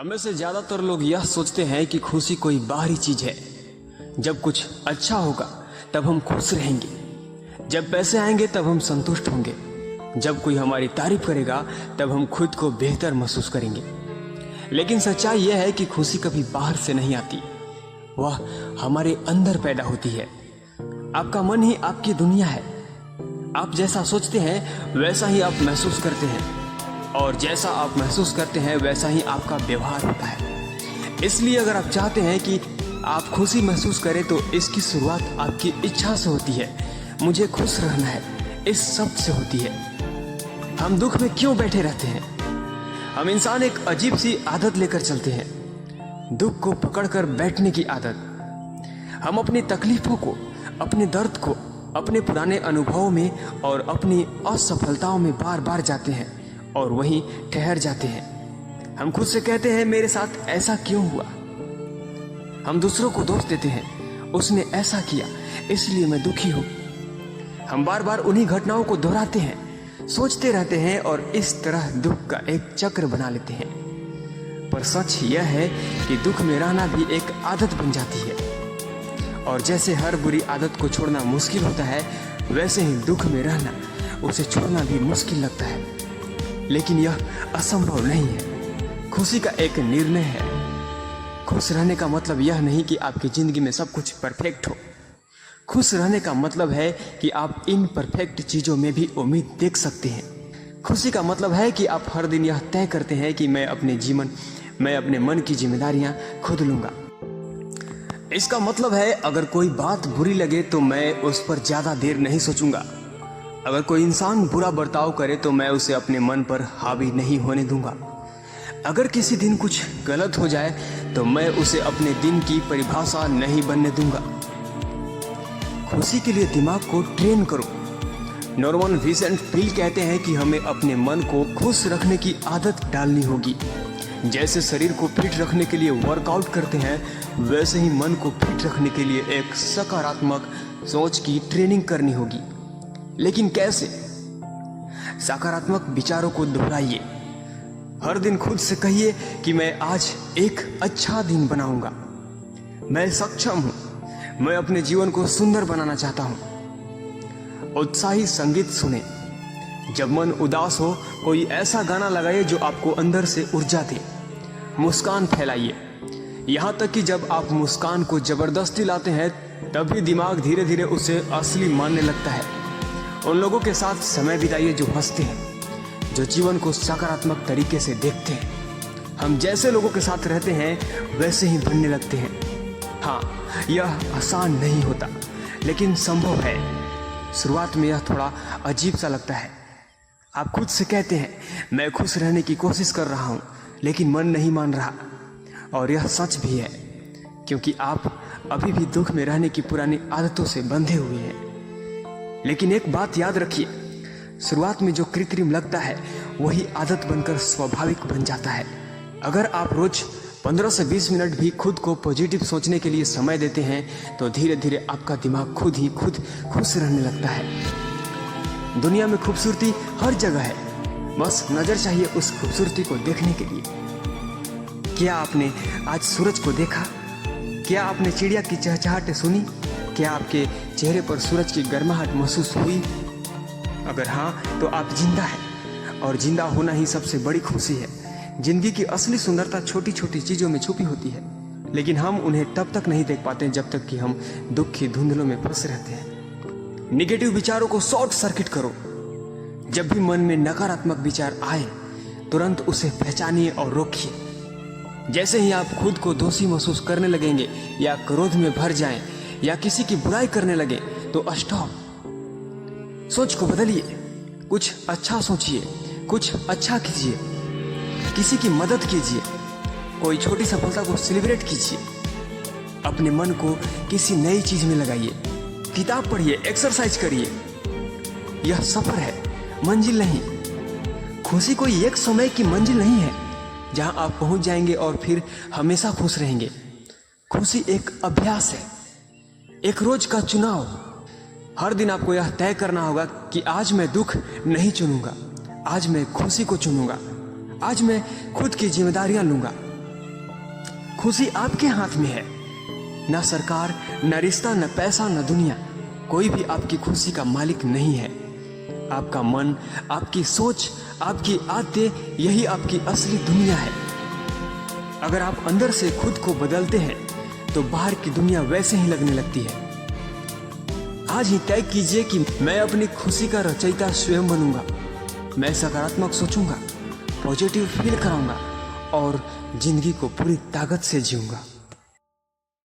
हम में से ज्यादातर लोग यह सोचते हैं कि खुशी कोई बाहरी चीज है। जब कुछ अच्छा होगा तब हम खुश रहेंगे, जब पैसे आएंगे तब हम संतुष्ट होंगे, जब कोई हमारी तारीफ करेगा तब हम खुद को बेहतर महसूस करेंगे। लेकिन सच्चाई यह है कि खुशी कभी बाहर से नहीं आती, वह हमारे अंदर पैदा होती है। आपका मन ही आपकी दुनिया है। आप जैसा सोचते हैं वैसा ही आप महसूस करते हैं, और जैसा आप महसूस करते हैं वैसा ही आपका व्यवहार होता है। इसलिए अगर आप चाहते हैं कि आप खुशी महसूस करें तो इसकी शुरुआत आपकी इच्छा से होती है। मुझे खुश रहना है, इस शब्द से होती है। हम दुख में क्यों बैठे रहते हैं? हम इंसान एक अजीब सी आदत लेकर चलते हैं, दुख को पकड़कर बैठने की आदत। हम अपनी तकलीफों को, अपने दर्द को, अपने पुराने अनुभवों में और अपनी असफलताओं में बार बार जाते हैं और वहीं ठहर जाते हैं। हम खुद से कहते हैं मेरे साथ ऐसा क्यों हुआ। हम दूसरों को दोष देते हैं, उसने ऐसा किया इसलिए मैं दुखी हूं। हम बार बार उन्हीं घटनाओं को दोहराते हैं, सोचते रहते हैं और इस तरह दुख का एक चक्र बना लेते हैं। पर सच यह है कि दुख में रहना भी एक आदत बन जाती है, और जैसे हर बुरी आदत को छोड़ना मुश्किल होता है वैसे ही दुख में रहना, उसे छोड़ना भी मुश्किल लगता है। लेकिन यह असंभव नहीं है, खुशी का एक निर्णय है। खुश रहने का मतलब यह नहीं कि आपकी जिंदगी में सब कुछ परफेक्ट हो। खुश रहने का मतलब है कि आप इन परफेक्ट चीजों में भी उम्मीद देख सकते हैं। खुशी का मतलब है कि आप हर दिन यह तय करते हैं कि मैं अपने मन की जिम्मेदारियां खुद लूंगा। इसका मतलब है अगर कोई बात बुरी लगे तो मैं उस पर ज्यादा देर नहीं सोचूंगा। अगर कोई इंसान बुरा बर्ताव करे तो मैं उसे अपने मन पर हावी नहीं होने दूंगा। अगर किसी दिन कुछ गलत हो जाए तो मैं उसे अपने दिन की परिभाषा नहीं बनने दूंगा। खुशी के लिए दिमाग को ट्रेन करो। नॉर्मन विंसेंट पील कहते हैं कि हमें अपने मन को खुश रखने की आदत डालनी होगी। जैसे शरीर को फिट रखने के लिए वर्कआउट करते हैं, वैसे ही मन को फिट रखने के लिए एक सकारात्मक सोच की ट्रेनिंग करनी होगी। लेकिन कैसे? सकारात्मक विचारों को दोहराइए। हर दिन खुद से कहिए कि मैं आज एक अच्छा दिन बनाऊंगा, मैं सक्षम हूं, मैं अपने जीवन को सुंदर बनाना चाहता हूं। उत्साही संगीत सुने। जब मन उदास हो कोई ऐसा गाना लगाइए जो आपको अंदर से ऊर्जा दे। मुस्कान फैलाइए, यहां तक कि जब आप मुस्कान को जबरदस्ती लाते हैं तभी दिमाग धीरे धीरे उसे असली मानने लगता है। उन लोगों के साथ समय बिताइए जो हंसते हैं, जो जीवन को सकारात्मक तरीके से देखते हैं। हम जैसे लोगों के साथ रहते हैं वैसे ही बनने लगते हैं। हाँ, यह आसान नहीं होता लेकिन संभव है। शुरुआत में यह थोड़ा अजीब सा लगता है। आप खुद से कहते हैं मैं खुश रहने की कोशिश कर रहा हूं लेकिन मन नहीं मान रहा, और यह सच भी है क्योंकि आप अभी भी दुख में रहने की पुरानी आदतों से बंधे हुए हैं। लेकिन एक बात याद रखिए, शुरुआत में जो कृत्रिम लगता है वही आदत बनकर स्वाभाविक बन जाता है। अगर आप रोज 15 से 20 मिनट भी खुद को पॉजिटिव सोचने के लिए समय देते हैं तो धीरे धीरे आपका दिमाग खुद खुश रहने लगता है। दुनिया में खूबसूरती हर जगह है, बस नजर चाहिए उस खूबसूरती को देखने के लिए। क्या आपने आज सूरज को देखा? क्या आपने चिड़िया की चहचहाहट सुनी? क्या आपके चेहरे पर सूरज की गर्माहट महसूस हुई? अगर हाँ तो आप जिंदा हैं, और जिंदा होना ही सबसे बड़ी खुशी है। जिंदगी की असली सुंदरता छोटी छोटी चीजों में छुपी होती है, लेकिन हम उन्हें तब तक नहीं देख पाते जब तक कि हम दुख की धुंधलों में फंसे रहते हैं। निगेटिव विचारों को शॉर्ट सर्किट करो। जब भी मन में नकारात्मक विचार आए तुरंत उसे पहचानिए और रोकिए। जैसे ही आप खुद को दोषी महसूस करने लगेंगे या क्रोध में भर जाएं या किसी की बुराई करने लगे तो स्टॉप। सोच को बदलिए, कुछ अच्छा सोचिए, कुछ अच्छा कीजिए, किसी की मदद कीजिए, कोई छोटी सफलता को सेलिब्रेट कीजिए। अपने मन को किसी नई चीज में लगाइए, किताब पढ़िए, एक्सरसाइज करिए। यह सफर है, मंजिल नहीं। खुशी कोई एक समय की मंजिल नहीं है जहां आप पहुंच जाएंगे और फिर हमेशा खुश रहेंगे। खुशी एक अभ्यास है, एक रोज का चुनाव। हर दिन आपको यह तय करना होगा कि आज मैं दुख नहीं चुनूंगा, आज मैं खुशी को चुनूंगा, आज मैं खुद की जिम्मेदारियां लूंगा। खुशी आपके हाथ में है। ना सरकार, न रिश्ता, न पैसा, न दुनिया, कोई भी आपकी खुशी का मालिक नहीं है। आपका मन, आपकी सोच, आपकी आदतें, यही आपकी असली दुनिया है। अगर आप अंदर से खुद को बदलते हैं तो बाहर की दुनिया वैसे ही लगने लगती है। आज ही तय कीजिए कि मैं अपनी खुशी का रचयिता स्वयं बनूंगा। मैं सकारात्मक सोचूंगा, पॉजिटिव फील कराऊंगा और जिंदगी को पूरी ताकत से जीऊंगा।